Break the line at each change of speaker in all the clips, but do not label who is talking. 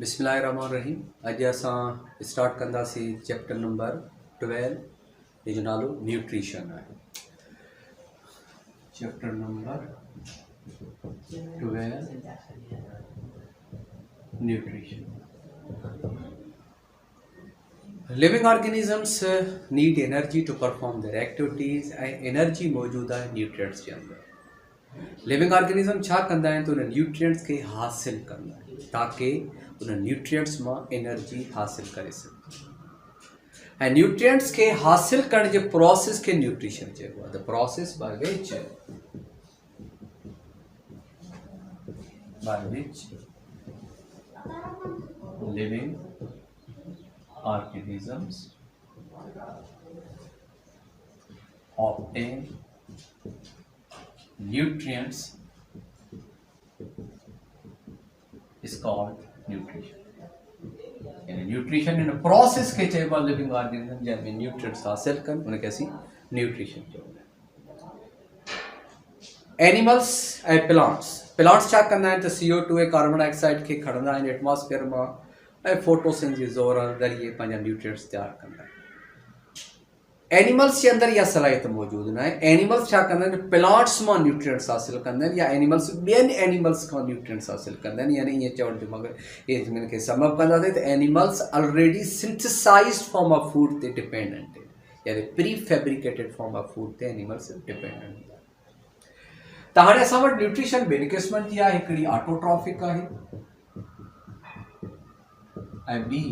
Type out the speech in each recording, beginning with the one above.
बिस्मिल्लाहिर्रहमानिर्रहीम। अॼु असां स्टार्ट कंदासीं चैप्टर नंबर 12, जो नालो न्यूट्रिशन आहे। Chapter number 12 nutrition. Living organisms need energy to perform their activities ऐं एनर्जी मौजूदु आहे न्यूट्रिएंट्स जे अंदरि। लिविंग ऑर्गेनिज़म छा कंदा आहिनि त उन न्यूट्रिएंट्स खे हासिल कंदा आहिनि ताकी उन न्यूट्रिएंट्स मां एनर्जी हासिल करे सघे। ऐं न्यूट्रिएंट्स खे हासिल करण जे प्रोसेस खे न्यूट्रिशन चइबो आहे। The process by which living organisms obtain nutrients is called nutrition। यानी न्यूट्रिशन इन प्रोसेस के चइबो आहे लिविंग ऑर्गेनिज्म जंहिंमें न्यूट्रिएंट्स हासिल कनि उनखे असीं न्यूट्रिशन चवंदा आहियूं। एनिमल्स ऐं प्लांट्स छा कंदा आहिनि त CO2 ऐं कार्बन डाइऑक्साइड खे खणंदा आहिनि एटमॉस्फेयर मां ऐं फोटोसिंथेसिस ज़रिए पंहिंजा न्यूट्रिएंट्स तैयार कंदा आहिनि। एनिमल्स जे अंदरि इहा सलाहियत मौजूदु न आहे। एनिमल्स छा कंदा आहिनि, प्लांट्स मां न्यूट्रिएंट्स हासिल कंदा आहिनि या एनिमल्स ॿियनि एनिमल्स खां न्यूट्रिएंट्स हासिल कंदा आहिनि। यानी ईअं चवण जो मगर हिन खे समअप कंदासीं त animals already synthesized form of food ते डिपेंडेंट आहिनि, यानी prefabricated form of food ते एनिमल्स डिपेंडेंट आहिनि। त हाणे असां वटि न्यूट्रिशन ॿिनि क़िस्मनि जी आहे। हिकिड़ी ऑटोट्रॉफिक आहे ऐं ॿी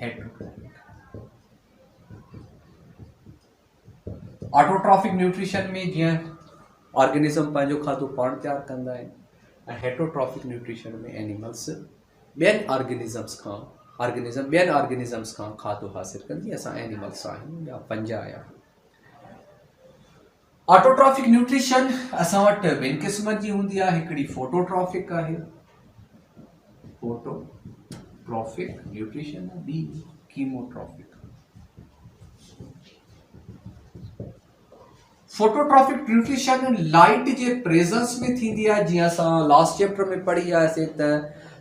हेटरोट्रॉफिक। ऑटोट्रॉफिक न्यूट्रिशन में जीअं ऑर्गेनिज्म पंहिंजो खाधो पाण तैयार कंदा आहिनि ऐं हेटरोट्रॉफिक न्यूट्रिशन में एनिमल्स ॿियनि ऑर्गेनिज़म्स खां खाधो हासिल कनि। जीअं असां एनिमल्स आहियूं या पंज आहियां। ऑटोट्रॉफिक न्यूट्रिशन असां वटि ॿिनि क़िस्मनि जी हूंदी आहे। हिकिड़ी फोटोट्रॉफिक आहे, फोटोट्रॉफिक न्यूट्रिशन, ॿी कीमोट्रॉफिक। फोटोट्रॉफिक न्यूट्रिशन लाइट जे प्रेजेंस में थींदी आहे। जीअं असां लास्ट चैप्टर में पढ़ी आयासीं त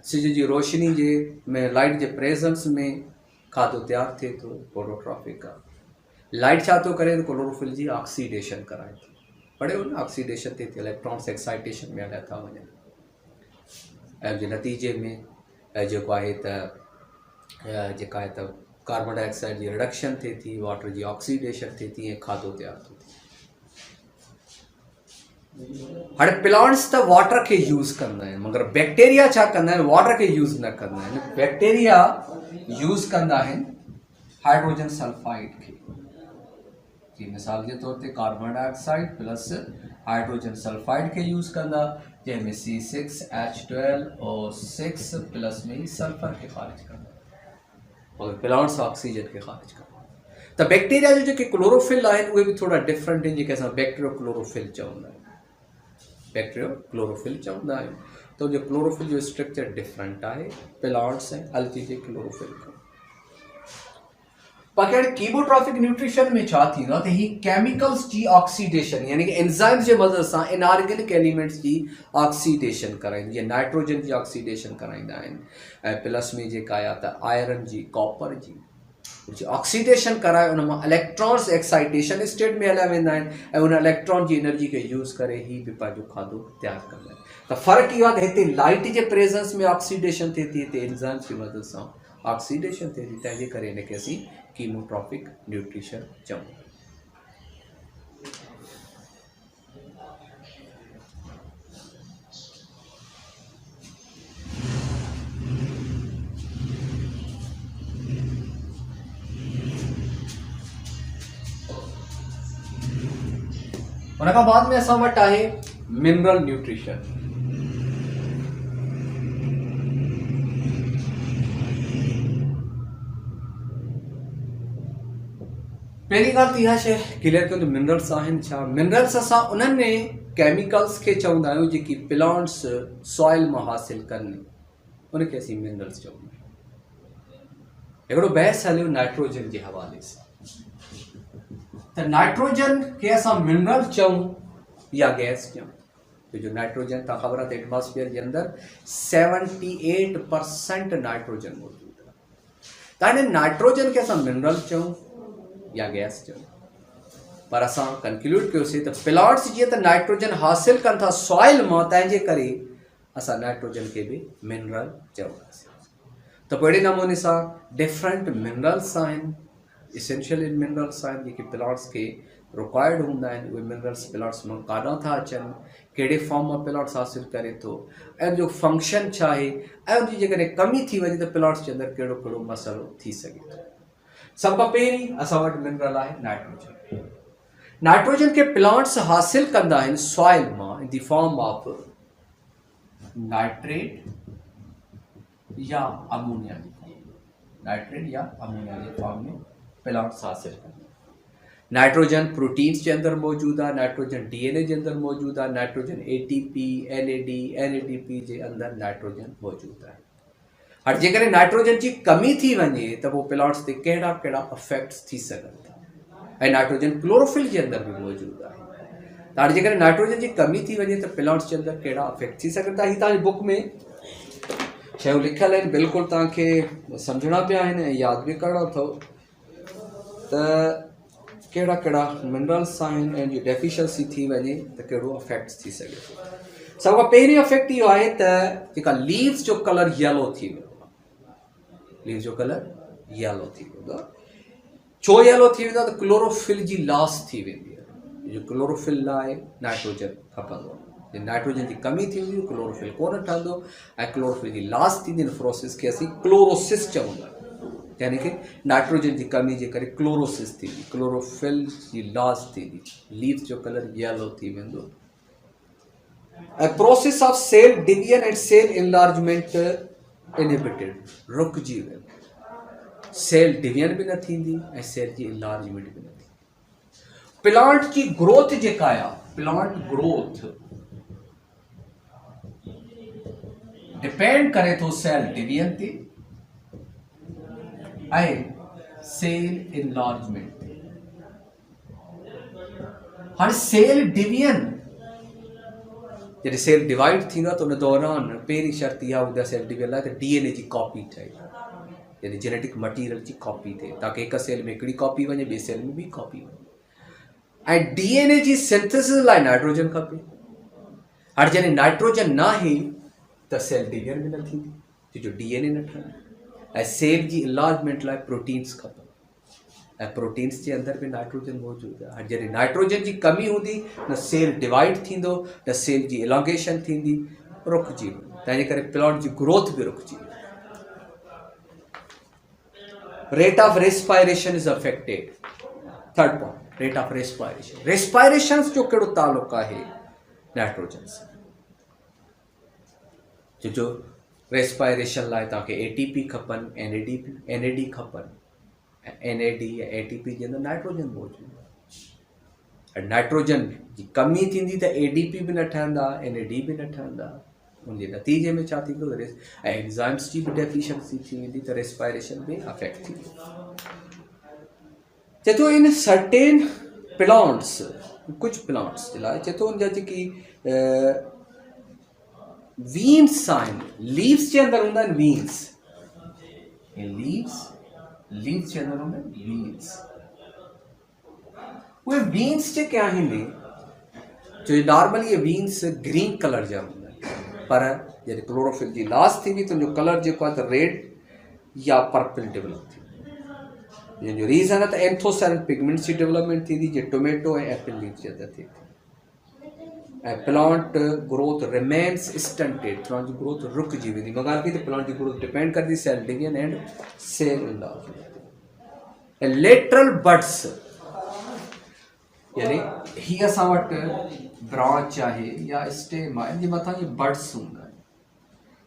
सिज जी रोशनी जे में लाइट जे प्रेजेंस में खाधो तैयार थिए थो, फोटोट्रॉफिक आहे। लाइट छा थो करे, क्लोरोफिल जी ऑक्सीडेशन कराए थो। पढ़ियो न, ऑक्सीडेशन थिए थी, इलेक्ट्रॉन्स एक्साइटेशन में हलिया था वञनि ऐं जे नतीजे में जेको आहे त कार्बन डाइऑक्साइड जी रिडक्शन थिए थी, वाटर जी ऑक्सीडेशन थिए थी ऐं खाधो तैयार थो थिए। हाणे प्लांट्स त वाटर खे यूज़ कंदा आहिनि, मगर बैक्टीरिया छा कंदा आहिनि, वाटर खे यूज़ न कंदा आहिनि। बैक्टीरिया यूज़ कंदा आहिनि हाइड्रोजन सल्फाइड खे। जी मिसाल जे तौर ते carbon dioxide plus hydrogen sulphide खे यूज़ कंदा, जंहिंमें C6H12O6 प्लस में सल्फर खे ख़ारिज कंदा और प्लांट्स ऑक्सीजन खे ख़ारिज कंदा। त बैक्टीरिया जो जेके क्लोरोफिल आहिनि उहे बि थोड़ा डिफरेंट आहिनि, जेके असां बैक्टीरियो क्लोरोफिल चवंदा आहियूं। बैक्टीरियो क्लोरोफिल चवंदा आहियूं त उनजो क्लोरोफिल जो स्ट्रक्चर डिफरेंट आहे प्लांट्स ऐं अलगी जे क्लोरोफिल खां। बाक़ी हाणे कीमोट्रॉफिक न्यूट्रिशन में छा थींदो आहे त ही केमिकल्स जी ऑक्सीडेशन, यानी कि एंजाइम्स जे मदद सां इनऑर्गेनिक एलिमेंट्स जी ऑक्सीडेशन कराईंदी, जीअं नाइट्रोजन जी ऑक्सीडेशन कराईंदा आहिनि ऐं प्लस में जेका आहे त आयरन जी, कॉपर जी ऑक्सीडेशन कराए उन मां इलेक्ट्रॉन्स एक्साइटेशन स्टेट में हलिया वेंदा आहिनि ऐं उन इलेक्ट्रॉन जी एनर्जी खे यूज़ करे ही बि पंहिंजो खाधो तैयार कंदा आहिनि। त फ़र्क़ु इहो आहे त हिते लाइट जे प्रेजेंस में ऑक्सीडेशन थिए थी, हिते एंजाइम्स जी मदद सां ऑक्सीडेशन थिए थी। तंहिंजे करे हिनखे असीं कीमोट्रॉफिक न्यूट्रिशन चऊं। उन खां बाद में असां वटि आहे मिनरल न्यूट्रिशन। पहिरीं ॻाल्हि त इहा शइ क्लियर कयो त मिनरल्स आहिनि छा। मिनरल्स असां उन्हनि केमिकल्स खे चवंदा आहियूं जेकी प्लांट्स सॉइल मां हासिल कनि, उनखे असीं मिनरल्स चवंदा आहियूं। हिकिड़ो बहस हलियो नाइट्रोजन जे हवाले सां त नाइट्रोजन खे असां मिनरल चऊं या गैस चऊं। जो नाइट्रोजन तव्हां ख़बर आहे त एटमॉस्फेयर जे अंदरि 78% नाइट्रोजन मौजूदु आहे। त हाणे नाइट्रोजन खे असां मिनरल चऊं या गैस चऊं, पर असां कंक्लूड कयोसीं त प्लांट्स जीअं त नाइट्रोजन हासिल कनि था सॉइल मां, तंहिंजे करे असां नाइट्रोजन खे बि मिनरल चवंदासीं। त पोइ अहिड़े नमूने सां डिफरेंट मिनरल्स आहिनि, इसेंशियल मिनरल्स आहिनि जेके प्लांट्स खे रिक्वायर्ड हूंदा आहिनि। उहे मिनरल्स प्लांट्स मां काॾां था अचनि, कहिड़े फॉर्म मां प्लांट्स हासिल करे थो, ऐं जो फंक्शन छा आहे, ऐं उनजी जेकॾहिं कमी थी वञे त प्लांट्स जे अंदरि कहिड़ो कहिड़ो मसइलो थी सघे थो। सभ खां पहिरीं असां वटि मिनरल आहे नाइट्रोजन। नाइट्रोजन खे प्लांट्स हासिल कंदा आहिनि सॉइल मां in the form of nitrate या अमोनिया जी फॉर्म, नाइट्रेट या अमोनिया जी फॉर्म में प्लांट्स हासिल कंदा आहिनि। नाइट्रोजन प्रोटीन्स जे अंदरि मौजूदु आहे, नाइट्रोजन DNA जे अंदरि मौजूदु आहे, नाइट्रोजन ATP, NAD, NADP जे अंदरि नाइट्रोजन मौजूदु आहे। हाणे जेकॾहिं नाइट्रोजन जी कमी थी वञे त पोइ प्लांट्स ते कहिड़ा कहिड़ा इफेक्ट्स थी सघनि था, ऐं नाइट्रोजन क्लोरोफिल जे अंदरि बि मौजूदु आहे। त हाणे जेकॾहिं नाइट्रोजन जी कमी थी वञे त प्लांट्स जे अंदरि कहिड़ा इफेक्ट थी सघनि था। हीअ तव्हांजी बुक में शयूं लिखियल आहिनि, बिल्कुलु तव्हांखे सम्झणा पिया आहिनि ऐं यादि बि करणो अथव त कहिड़ा कहिड़ा मिनरल्स आहिनि ऐं जी डेफिशिएंसी थी वञे त कहिड़ो इफेक्ट्स थी सघे थो। सभ खां पहिरीं इफेक्ट इहो आहे त जेका लीव्स जो कलर येलो थी वेंदो आहे, लीव्स जो कलर येलो थी वेंदो आहे। छो येलो थी वेंदो आहे त क्लोरोफिल जी लॉस थी वेंदी आहे। जो क्लोरोफिल लाइ नाइट्रोजन खपंदो आहे, जे नाइट्रोजन जी कमी थींदी क्लोरोफिल कोन ठहंदो ऐं क्लोरोफिल जी लॉस थींदी, इन प्रोसेस खे असीं क्लोरोसिस चवंदा आहियूं। यानी कि नाइट्रोजन जी कमी जे करे क्लोरोसिस थींदी, क्लोरोफिल जी लॉस थींदी, लीव्स जो कलर येलो थी वेंदो। ऐं process of cell division and cell enlargement inhibited, रुकजी वेंदो। सेल डिवीजन बि न थींदी ऐं सेल जी इनलार्जमेंट बि न थींदी। प्लांट जी ग्रोथ जेका आहे, प्लांट ग्रोथ डिपेंड करे थो सेल डिवीजन ते ऐं सेल इनलार्जमेंट ते। हाणे सेल डिवीजन, जॾहिं सेल डिवाइड थींदो आहे त उन दौरान पहिरीं शर्त इहा हूंदी आहे सेल डिवीजन लाइ त DNA जी कॉपी ठहे, यानी जेनेटिक मटीरियल जी कॉपी थिए, ताकि हिक सेल में हिकिड़ी कॉपी वञे, ॿिए सेल में ॿी कॉपी वञे। ऐं DNA जी सिंथेसिस लाइ नाइट्रोजन खपे। हाणे जॾहिं नाइट्रोजन न आहे त सेल डिवीजन बि न थींदी, छो जो DNA न ठहंदी। ऐं सेल जी इनलार्जमेंट लाइ प्रोटीन्स खपनि, ऐं प्रोटीन्स जे अंदरि बि नाइट्रोजन मौजूदु आहे। हाणे जॾहिं नाइट्रोजन जी कमी हूंदी न सेल डिवाइड थींदो, न सेल जी इलांगेशन थींदी, रुकिजी वेंदी। तंहिंजे करे प्लांट जी ग्रोथ बि रुकिजी वेंदी। Rate of respiration is affected. Third point, rate of respiration. Respiration जो कहिड़ो ताल्लुक़ु आहे नाइट्रोजन सां? जो रेस्पायरेशन लाइ तव्हांखे ATP खपनि, NAD खपनि, NAD या ATP जे अंदरि नाइट्रोजन मौजूदु आहे। नाइट्रोजन जी कमी थींदी त ADP बि न ठहंदा, NAD बि न ठहंदा। उनजे नतीजे में छा थींदो, ऐं एंजाइम्स जी बि डेफिशिएंसी थी वेंदी, त रेस्पायरेशन में अफेक्ट थींदी। चए थो इन सर्टेन प्लांट्स, कुझु प्लांट्स जे लाइ चए थो उनजा जेकी वीन्स आहिनि, लीव्स जे अंदरि हूंदा आहिनि वीन्स, लीव्स जे अंदरि हूंदा आहिनि वीन्स। उहे वीन्स जेके आहिनि, जो नॉर्मली इहे वीन्स ग्रीन कलर जा हूंदा आहिनि, पर जॾहिं क्लोरोफिल जी लॉस थींदी त उनजो कलर जेको आहे त रेड या पर्पल डेवलप थींदो। जंहिंजो रीज़न आहे त एंथोसायनिन पिगमेंट्स जी डेवलपमेंट थींदी, जीअं टोमेटो ऐं एप्पल लीफ जे अंदरि थिए थी। ऐं plant growth remains stunted, plant जी ग्रोथ रुकिजी वेंदी। मां ॻाल्हि कई त प्लांट जी ग्रोथ डिपेंड करंदी cell division and cell enlargement. ऐं लेटरल बड्स, यानी हीअ असां वटि ब्रांच आहे या स्टेम आहे, जे मथां जे बड्स हूंदा आहिनि।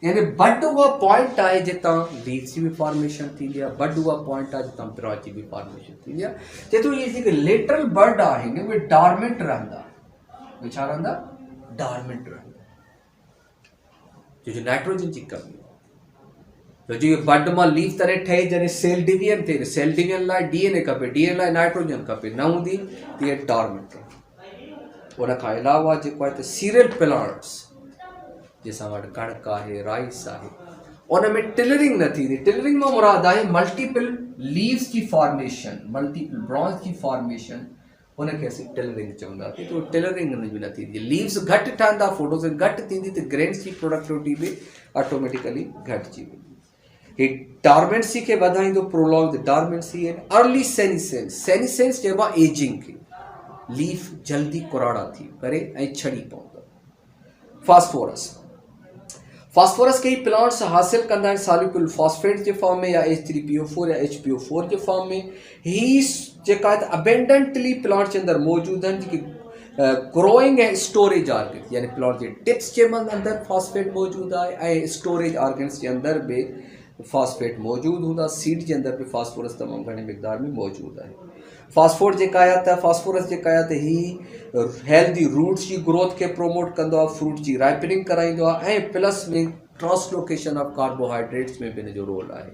यानी बड उहा पॉइंट आहे जितां लीव्स जी बि फॉर्मेशन थींदी आहे, बड उहा पॉइंट आहे जितां ब्रांच जी बि फॉर्मेशन थींदी आहे। चए थो इहे जेके लेटरल बड आहिनि उहे डॉर्मेंट रहंदा, उहे छा रहंदा, डॉर्मेंट रहंदा, जो नाइट्रोजन जी कमी। तो जो बड मां लीफ तरह ठहे, जॾहिं सेल डिवीजन थिए, सेल डिवीजन लाइ DNA खपे, DNA लाइ नाइट्रोजन खपे, न हूंदी त इहे डॉर्मेंट रहंदी। उन खां अलावा जेको आहे त सीरियल प्लांट्स जंहिंसां वटि कणक आहे राइस आहे उन में टिलरिंग न थींदी। टिलरिंग मां मुराद आहे मल्टीपल लीव्स जी फॉर्मेशन, मल्टीपल ब्रांच जी फॉर्मेशन, उनखे असीं टिलरिंग चवंदासीं। त टिलरिंग हुन जी न थींदी। लीव्स घटि ठहंदा, फोटोसिंथेसिस घटि थींदी त ग्रेन्स जी प्रोडक्टिविटी बि ऑटोमेटिकली घटिजी वेंदी। ही डॉर्मेंसी खे वधाईंदो, prolong the dormancy and early senescence. Senescence चइबो आहे एजिंग खे। लीफ जल्दी कुराड़ा थी करे ऐं छड़ी पवंदा। फास्फोरस, फास्फोरस के ही प्लांट्स हासिल कंदा आहिनि सॉल्युबल फॉस्फेट जे फॉर्म में या H3PO4 या HPO4 जे फॉर्म में। ही जेका आहे त अबेंडेंटली प्लांट जे अंदरि मौजूदु आहिनि, जेकी ग्रोइंग ऐं स्टोरेज ऑर्गन्स, यानी प्लांट जे टिप्स जे अंदरि फॉस्फेट मौजूदु आहे ऐं स्टोरेज ऑर्गन्स जे अंदरि बि फॉस्फेट मौजूदु हूंदा। सीड जे अंदरि बि फास्फोरस तमामु घणे मिक़दार में मौजूदु आहे। फास्फोर जेका आहे त फास्फोरस जेका आहे त ही हेल्दी रूट्स जी ग्रोथ खे प्रोमोट कंदो आहे, फ्रूट जी राइपनिंग कराईंदो आहे ऐं प्लस में ट्रांसलोकेशन ऑफ कार्बोहाइड्रेट्स में बि हिन जो रोल आहे।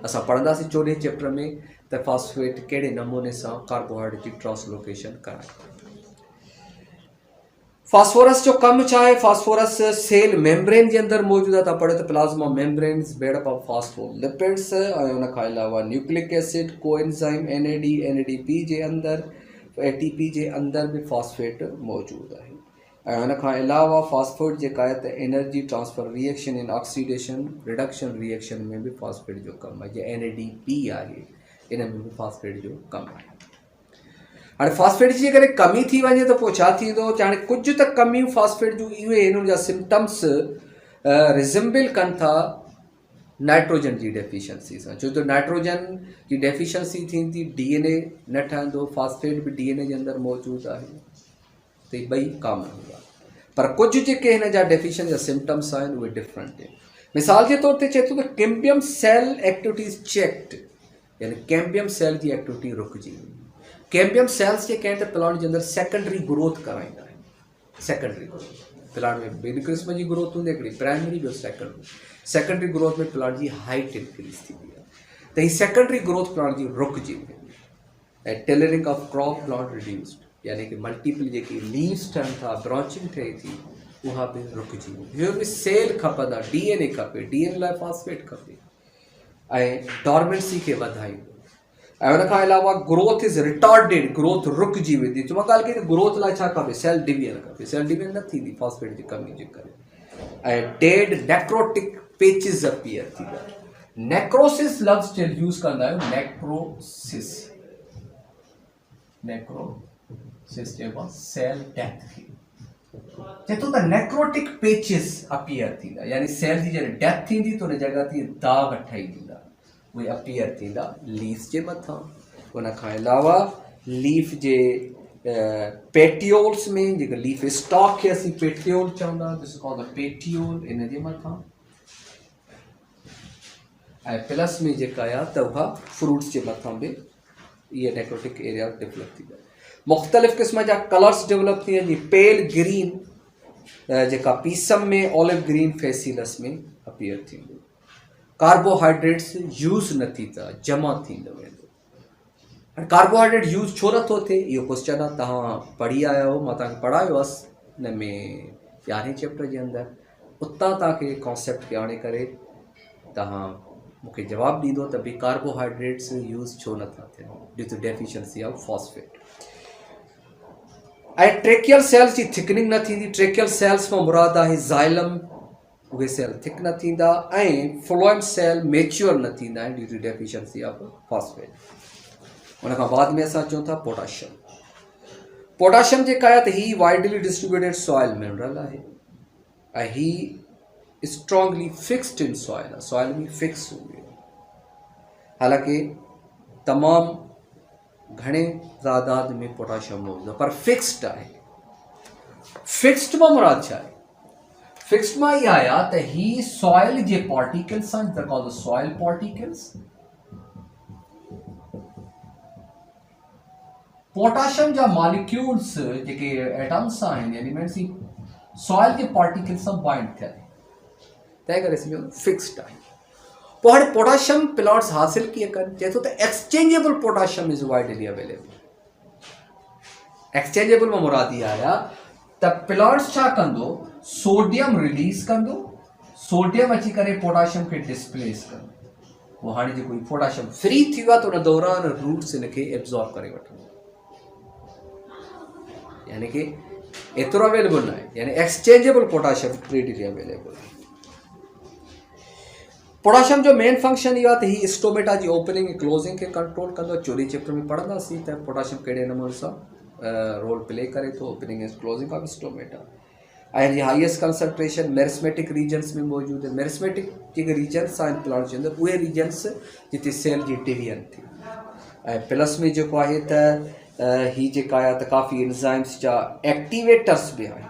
असां पढ़ंदासीं 14 चैप्टर में त फास्फेट कहिड़े नमूने सां कार्बोहाइड्रेट जी ट्रांसलोकेशन कराए। फास्फोरस जो कम छा आहे? फास्फोरस सेल मेम्ब्रेन जे अंदरि मौजूदु आहे। तव्हां पढ़ियो त plasma membranes made up of phospholipids ऐं उन खां अलावा nucleic acid, coenzyme NAD NADP जे अंदरि ATP जे अंदरि बि फास्फेट मौजूदु आहे। ऐं उन खां अलावा फास्फेट जेका आहे त energy transfer reaction in oxidation reduction reaction में बि फास्फेट जो कमु आहे। जे NADP आहे इन में बि फास्फेट जो कमु आहे। हाणे फास्फेट जी जेकॾहिं कमी थी वञे त पोइ छा थींदो? हाणे कुझु त कमियूं फास्फेट जूं इहे आहिनि, उन जा सिम्टम्स रिज़म्बल कनि था नाइट्रोजन जी डेफिशिएंसी सां। छो त नाइट्रोजन जी डेफिशिएंसी थींदी, DNA न ठहंदो, फास्फेट बि DNA जे अंदरि मौजूदु आहे, त इहे ॿई कॉमन हूंदा। पर कुझु जेके हिन जा डेफिशिएंसी जा सिम्टम्स आहिनि उहे डिफरेंट आहिनि। मिसाल जे तौर ते चए थो त कैम्बियम सेल एक्टिविटीज़ चेक्ड, यानी कैम्बियम सेल जी एक्टिविटी रुकिजी वई। कैम्बियम सेल्स जेके आहिनि त प्लांट जे अंदरि सेकेंडरी ग्रोथ कराईंदा आहिनि। सेकेंडरी ग्रोथ प्लांट में ॿिनि क़िस्म जी ग्रोथ हूंदी आहे, हिकिड़ी प्राइमरी ॿियो सेकेंडरी। सेकेंडरी ग्रोथ में प्लांट जी हाइट इंक्रीज़ थींदी आहे, त हीअ सेकेंडरी ग्रोथ प्लांट जी रुकिजी वेंदी ऐं tillering of crop plant reduced, यानी कि मल्टीपल जेकी लीव्स ठहनि था, ब्रांचिंग ठहे थी, उहा बि रुकिजी वेंदी। ॿियो बि सेल खपंदा, DNA खपे, DNA लाइ फॉस्फेट खपे ऐं डॉर्मेंसी खे वधाईंदो। ऐं उन खां अलावा ग्रोथ इज़ रिटार्डेड, ग्रोथ रुकिजी वेंदी। मां ॻाल्हि कई त ग्रोथ लाइ छा खपे? सेल डिवीजन खपे। सेल डिवीजन न थींदी फॉस्फेट जी कमी जे करे। ऐं डेड नेक्रोटिक पेचिस अपीयर थींदा। नेक्रोसिस लफ़्ज़ जे यूज़ कंदा आहियूं। नेक्रोसिस, नेक्रोसिस चइबो आहे सेल डेथ खे। चए थो त नेक्रोटिक पेचिस अपीयर थींदा, यानी सेल जी जॾहिं डेथ थींदी त उन जॻह ते दाग ठही थींदा, उहे अपीयर थींदा लीव्स जे मथां। उन खां अलावा लीफ जे पेटियोल्स में, जेका लीफ स्टॉक खे असीं पेटियोल चवंदा, this is called the petiole, इन जे मथां। ऐं प्लस में जेका आहे त उहा फ्रूट्स जे मथां बि इहे नेक्रोटिक एरिया डेवलप थींदा। मुख़्तलिफ़ क़िस्म जा कलर्स डेवलप थी आहिनि, जीअं पेल ग्रीन जेका पीसम में, ऑलिव ग्रीन फेसिलस में अपीयर थींदो। कार्बोहाइड्रेट्स यूज़ न थींदा, जमा थींदो वेंदो। हाणे कार्बोहाइड्रेट यूज़ छो नथो थिए? इहो क्वेश्चन आहे। तव्हां पढ़ी आया हो, मां तव्हांखे पढ़ायो हुअसि हिन में 11 चैप्टर जे अंदरि। उतां तव्हांखे कॉन्सेप्ट खे आणे करे तव्हां मूंखे जवाबु ॾींदो त भई कार्बोहाइड्रेट्स यूज़ छो नथा थियनि due to deficiency of phosphate. ऐं ट्रेकियल सेल्स जी थिकनिंग न थींदी। ट्रेकियल सेल्स मां मुराद आहे ज़ाइलम, उहे सेल थिक न थींदा ऐं फ्लोएम सेल मेच्योर न थींदा आहिनि due to deficiency of phosphate. उन खां बाद में असां चऊं था पोटाशियम। पोटाशियम जेका आहे त ही वाइडली डिस्ट्रीब्यूटेड सॉइल मिनरल आहे ऐं ही स्ट्रॉन्गली फिक्स्ड इन सॉइल आहे, सॉइल में फिक्स हूंदी आहे। हालांकि तमामु घणे तादाद में पोटाशियम मौजूदु आहे, पर फिक्स्ड आहे। फिक्स्ड मां मुराद छा आहे? फिक्स्ड मां इहा आया त ही सॉइल जे पार्टिकल्स आहिनि, the called soil particles. Potassium जा मॉलिक्यूल्स जेके एटम्स आहिनि, एलिमेंट्स, सॉइल जे पार्टिकल्स सां बाइंड थियल आहिनि, तंहिं करे सम्झो फिक्स्ड आहे। पोइ हाणे पोटाशियम प्लांट्स हासिल कीअं कनि? चए थो त exchangeable potassium is widely available. Exchangeable में मुरादी आया त प्लांट्स छा कंदो, सोडियम रिलीज कंदो, सोडियम अची करे पोटाशियम खे डिस्प्लेस कंदो। वो हाणे जेको पोटाशियम फ्री थी वियो आहे त उन दौरान रूट्स इनखे एब्जॉर्ब करे वठंदो, यानी कि एतिरो अवेलेबल न आहे, यानी exchangeable potassium readily available. Potassium जो मेन फंक्शन इहो आहे त हीअ स्टोमेटा जी ओपनिंग ऐं क्लोज़िंग खे कंट्रोल कंदो। चोरी चैप्टर में पढ़ंदासीं त पोटाशियम कहिड़े नमूने सां रोल प्ले करे थो opening and closing of stomata. ऐं जी हाईएस्ट कंसंट्रेशन मेरिस्मेटिक रीजन्स में मौजूदु है। मेरिस्मेटिक जेके रीजन्स आहिनि प्लांट जे अंदरि उहे रीजन्स जिते सेल जी डिवीजन थी। ऐं प्लस में जेको आहे त ही जेका आहे त काफ़ी एंजाइम्स जा एक्टिवेटर्स बि आहिनि,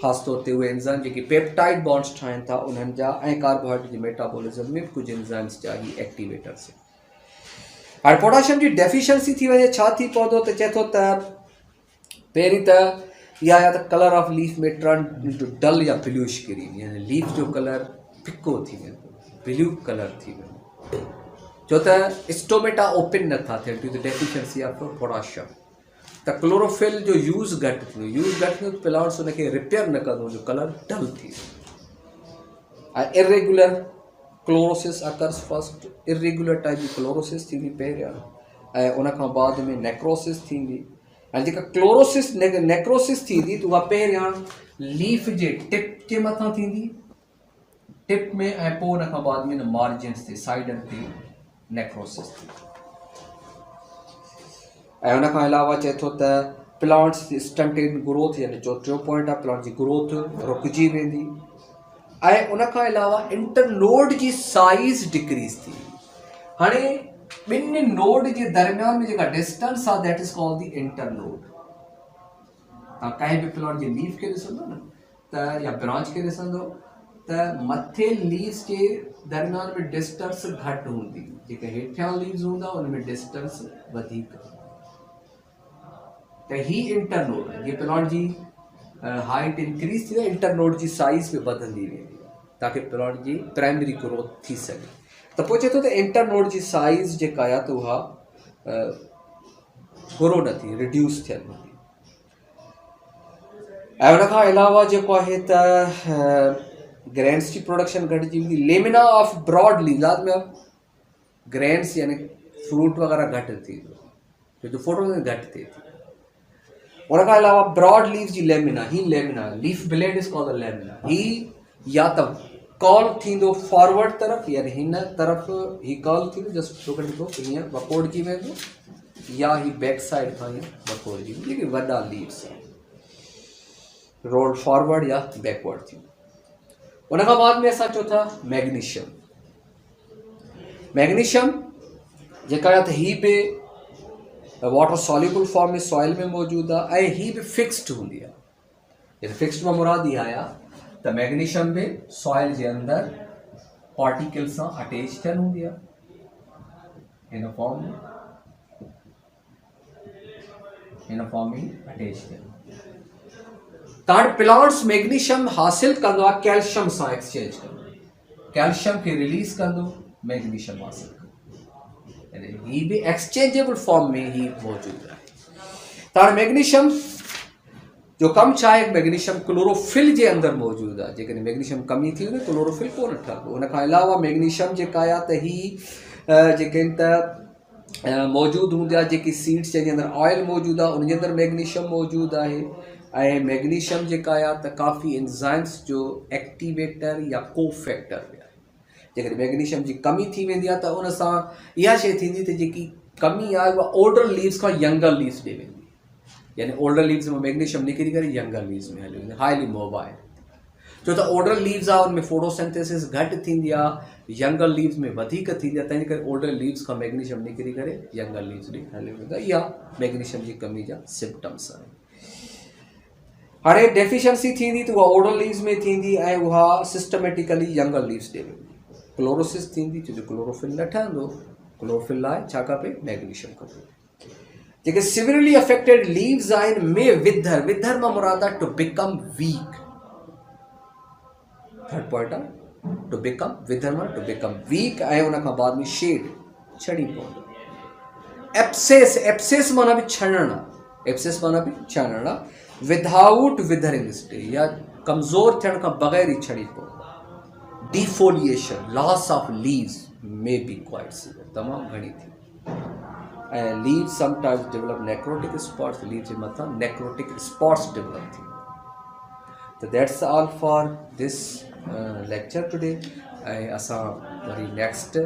ख़ासतौर ते उहे एंजाइम जेके पेप्टाइड बॉन्ड्स ठाहिनि था उन्हनि जा, ऐं कार्बोहाइड्रेट जे मेटाबॉलिज्म में कुझु एंजाइम्स जा ही एक्टिवेटर्स आहिनि। हाणे पोटाशियम जी डेफिशिएंसी थी वञे छा थी पवंदो त चए थो त पहिरीं त इहा आहे त कलर ऑफ लीफ में टर्न इनटू डल या ब्लूइश ग्रीन, यानी लीफ जो कलर फिको थी वेंदो, ब्लू कलर थी वेंदो, छो त स्टोमेटा ओपन नथा थियनि due to deficiency of potassium. त क्लोरोफिल जो यूज़ घटि थींदो त प्लांट्स उनखे रिपेयर न कंदो, जो कलर डल थी वेंदो। ऐं irregular chlorosis occurs first, irregular type जी क्लोरोसिस थींदी पहिरियां, ऐं उनखां बाद में नेक्रोसिस थींदी। ऐं जेका क्लोरोसिस नेक्रोसिस थींदी त उहा पहिरियां लीफ जे टिप जे मथां थींदी, टिप में, ऐं पोइ उनखां बाद में मार्जिन्स ते साइडनि ते नेक्रोसिस थींदी। ऐं उनखां अलावा चए थो त प्लांट्स स्टंटेड ग्रोथ, यानी टियों पॉइंट आहे प्लांट जी ग्रोथ रुकिजी वेंदी। ऐं उनखां अलावा इंटरनोड जी साइज़ डिक्रीज़ थी। हाणे ॿिनि नोड जे दरमियान में जेका डिस्टेंस आहे that is called the internode. तव्हां कंहिं बि प्लांट जे लीफ खे ॾिसंदो न त या ब्रांच खे ॾिसंदो त मथे लीव्स जे दरमियान में डिस्टेंस घटि हूंदी, जेके हेठियां लीव्स हूंदा उन में डिस्टेंस वधीक। त ही इंटरनोड जीअं प्लांट जी हाइट इंक्रीज थी, इंटरनोड जी साइज़ बि वधंदी वेंदी ताकि प्लांट जी प्राइमरी ग्रोथ थी सघे। त पोइ चए थो त इंटरनोड जी साइज़ जेका आहे त उहा ग्रो न थी, रिड्यूस थियनि हूंदी। ऐं उनखां अलावा जेको आहे त ग्रेन्स जी प्रोडक्शन घटिजी वेंदी। लेमिना ऑफ ब्रॉड लीव, यादि में ग्रेन्स यानी फ्रूट वग़ैरह घटि थींदो, छो जो फोटोसिंथेसिस घटि थिए थी। उनखां अलावा ब्रॉड लीव जी लेमिना, ही lamina leaf blade is called lamina, ही या त कॉल थींदो फॉरवर्ड तरफ़, यानी हिन तरफ़ ही कॉल थींदो जस्ट ॾिठो हीअं वकोड़जी वेंदो, या ही बैक साइड खां हीअं वकोड़जी वेंदो, जेके वॾा लीव्स आहिनि रोल फॉरवर्ड या बैकवर्ड थींदो। उनखां बाद में असां चओ था मैग्नीशियम। मैग्नीशियम जेका आहे त ही बि वाटर सॉल्युबल फॉर्म में सॉइल में मौजूदु आहे, ऐं ही बि फिक्स्ड हूंदी आहे। फिक्स्ड में मुराद इहा आहे त मैग्नीशियम बि सॉइल जे अंदरि पार्टिकल सां अटैच थियल हूंदी आहे, हिन फॉर्म में अटैच थियल। त हाणे प्लांट्स मैग्नीशियम हासिल कंदो आहे कैल्शियम सां एक्सचेंज कंदो, कैल्शियम खे रिलीज कंदो, मैग्नीशियम हासिल कंदो, यानी ही बि एक्सचेंजेबल फॉर्म में ही मौजूदु आहे। त हाणे मैग्नीशियम जो कम छा आहे, मैग्नीशियम क्लोरोफिल जे अंदरि मौजूदु आहे। जेकॾहिं मैग्नीशियम कमी थी वञे क्लोरोफिल कोन ठहंदो। उनखां अलावा मैग्नीशियम जेका आहे त ही जेके आहिनि त मौजूदु हूंदी आहे, जेकी सीड्स जंहिंजे अंदरि ऑयल मौजूदु आहे उनजे अंदरि मैग्नीशियम मौजूदु आहे। ऐं मैग्नीशियम जेका आहे त काफ़ी एंजाइम्स जो एक्टिवेटर या को फैक्टर बि आहे। जेकॾहिं मैग्नीशियम जी कमी थी वेंदी आहे त उन सां इहा शइ थींदी त जेकी कमी आहे उहा ओल्डर लीव्स खां यंगर लीव्स ॾे वेंदी, यानी ओल्डर लीव्स में मैग्नीशियम निकिरी करे यंगर लीव्स में हली वेंदी, हाईली मोबाइल। छो त ओल्डर लीव्स आहे उनमें फोटोसिंथेसिस घटि थींदी आहे, यंगर लीव्स में वधीक थींदी आहे, तंहिंजे करे ओल्डर लीव्स खां मैग्नीशियम निकिरी करे यंगर लीव्स ॾे हली वेंदो आहे। इहा मैग्नीशियम जी कमी जा सिम्पटम्स आहिनि। हाणे डेफिशिएंसी थींदी त उहा ओल्डर लीव्स में थींदी ऐं उहा सिस्टमेटिकली यंगर लीव्स ॾे वेंदी। क्लोरोसिस थींदी छो जो क्लोरोफिल न ठहंदो, क्लोरोफिल लाइ छा खपे, मैग्नीशियम खपे। जेके सिवियरली अफेक्टेड लीव्स आहिनि में विधर मां मुराद आहे to become weak. Third point आहे टू बिकम, विधर मां टू बिकम वीक, ऐं उनखां बाद में शेड छड़ी पवंदो। एप्सेस माना बि छॾणु, एब्सेस माना भी छानना विदाउट विदरिंग स्टेज या कमज़ोर थियण खां बग़ैर ई छड़ी पवंदो। Defoliation loss of leaves may be quite severe तमामु घणी थी ऐं leaves sometimes develop necrotic spots leaf जे मथां नेक्रोटिक स्पॉट्स डेवलप थी। तो that's all for this lecture today ऐं असां वरी नेक्स्ट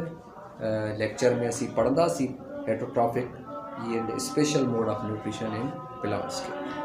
लेक्चर में असीं पढ़ंदासीं heterotrophic and special mode of nutrition in plants के।